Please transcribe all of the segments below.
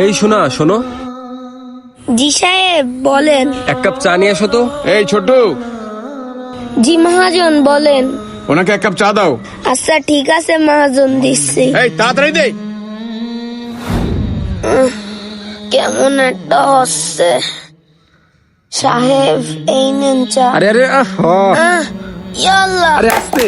এই শোনা শোনো, জি সাহেব বলেন। এক কাপ চা নিয়ে আসো তো। এই ছোট, জি মহাজন বলেন। ওনাকে এক কাপ চা দাও। আচ্ছা ঠিক আছে মহাজন, দিচ্ছি। এই তাড়াতাড়ি দে। কেমন একটা হচ্ছে। সাহেব এই নেন চা। আরে আরে ইয়াল্লাহ। আরে আস্তে।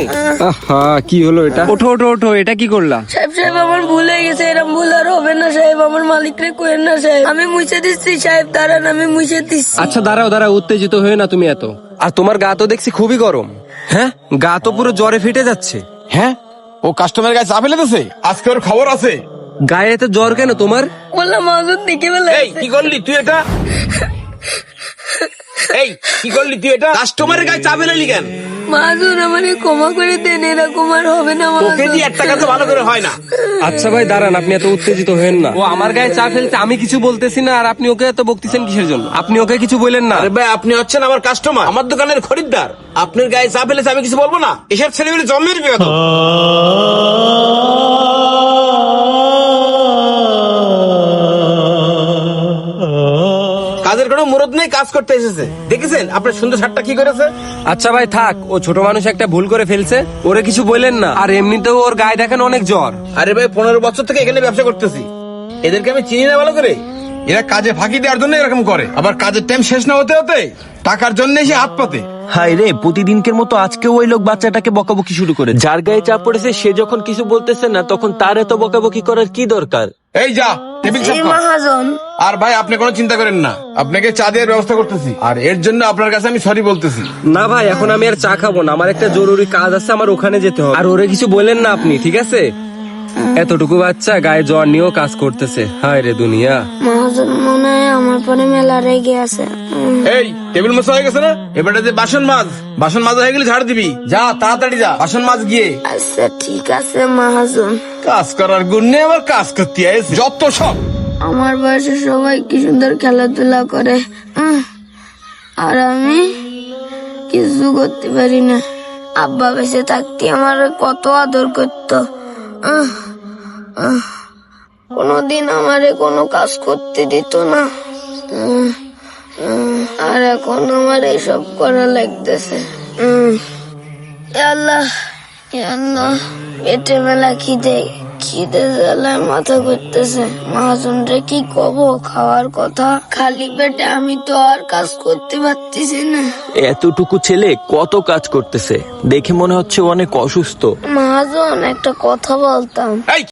আহা কি হলো এটা? ওঠো ওঠো ওঠো, এটা কি করলা? সাহেব আমার ভুল হয়ে গেছে, এরকম ভুল আর হবে না সাহেব। আমার মালিক রে কোয়েন না সাহেব, আমি মুছে দিচ্ছি সাহেব, দাঁড়ান আমি মুছে দিচ্ছি। আচ্ছা দাঁড়াও দাঁড়াও, উত্তেজিত হয়ে না তুমি এত। আর তোমার গা তো দেখছি খুবই গরম। হ্যাঁ, গা তো পুরো জ্বরে ফেটে যাচ্ছে। হ্যাঁ, ও কাস্টমারের গায়ে চা ফেলে দিয়েছে। আজকে ওর খবর আছে। গায়ে এত জ্বর কেন তোমার? বললাম মহাজন দেখে ফেলে। এই কি করলি তুই এটা? এই কি করলি তুই এটা? কাস্টমারের গায়ে চা ফেলে কেন? মহাজন আমারে ক্ষমা করে দেন, এরকম আর হবে না তোকে মহাজন। দিয়ে একটা কাজ ভালো করে হয় না। আচ্ছা ভাই দাঁড়ান, আপনি এত উত্তেজিত হয়েন না। ও আমার গায়ে চা ফেলতে, আমি কিছু বলতেছি না, আর আপনি ওকে এত বকতেছেন কিসের জন্য? আপনি ওকে কিছু বললেন না। আরে ভাই, আপনি হচ্ছেন আমার কাস্টমার, আমার দোকানের খরিদ্দার। আপনার গায়ে চা ফেলেছে, আমি কিছু বলবো না? এসব ছেলেগুলো জন্মের বিগত। কাজের কোনো মুরদ নেই, কাজ করতে এসেছে। দেখেছেন আপনার সুন্দর শার্টটা কি করেছে? আচ্ছা ভাই থাক, ও ছোট মানুষ একটা ভুল করে ফেলছে, ওরে কিছু বললেন না। আর এমনিতেও ওর গায়ে দেখেন অনেক জ্বর। আরে ভাই, 15 বছর থেকে এখানে ব্যবসা করতেছি, এদেরকে আমি চিনি না ভালো করে। এরা কাজে ফাঁকি দেওয়ার জন্য এরকম করে, আবার কাজের টাইম শেষ না হতে হতে টাকার জন্য এসে হাত পাতে। হাই রে, প্রতিদিনকের মতো আজকেও ওই লোক বাচ্চাটাকে বকাবকি শুরু করে। যার গায়ে চাপ পড়েছে সে যখন কিছু বলতেছে না, তখন তার এত বকাবকি করার কি দরকার? এই যা, টেবিল সাফ জি কর। মহাজন। আর ভাই, আপনি কোনো চিন্তা করেন না, আপনাকে চা দেওয়ার ব্যবস্থা করতেছি। আর এর জন্য আপনার কাছে আমি সরি বলতেছি। না ভাই, এখন আমি আর চা খাবো না, আমার একটা জরুরি কাজ আছে, আমার ওখানে যেতে হবে। আর ওরে কিছু বললেন না আপনি, ঠিক আছে? এতটুকু বাচ্চা গায়ে জ্বর নিয়েও কাজ করতেছে। হায় রে দুনিয়া। মহাজন মনে হয় আমার পরে মেলা রেগে আছে। এই টেবিল মোছা হয়ে গেছে না? এবারে যে বাসন মাজ, বাসন মাজা হয়ে গেলে ঝাড় দিবি। যা তাড়াতাড়ি যা, বাসন মাজ গিয়ে। আচ্ছা ঠিক আছে মহাজন। কাজ করার গুণ নেই, আবার কাজ করতে আইছে যত সব। আমার বয়সে সবাই কি সুন্দর খেলাধুলা করে, আর আমি কিছু করতে পারি না। আব্বা বেঁচে থাকতে আমার কত আদর করতো। কোনদিন আমারে কোনো কাজ করতে দিত না, আর এখন আমার এইসব করা লাগতেছে। আল্লাহ আল্লাহ, পেটে মেলা খিদে, খিদে জ্বালায় মাথা ঘুরতেছে। মহাজন রে কি কব খাওয়ার কথা, খালি পেটে আমি তো আর কাজ করতে পারতেছি না। এতটুকু ছেলে কত কাজ করতেছে, দেখে মনে হচ্ছে অনেক অসুস্থ। মহাজন একটা কথা বলতাম। এই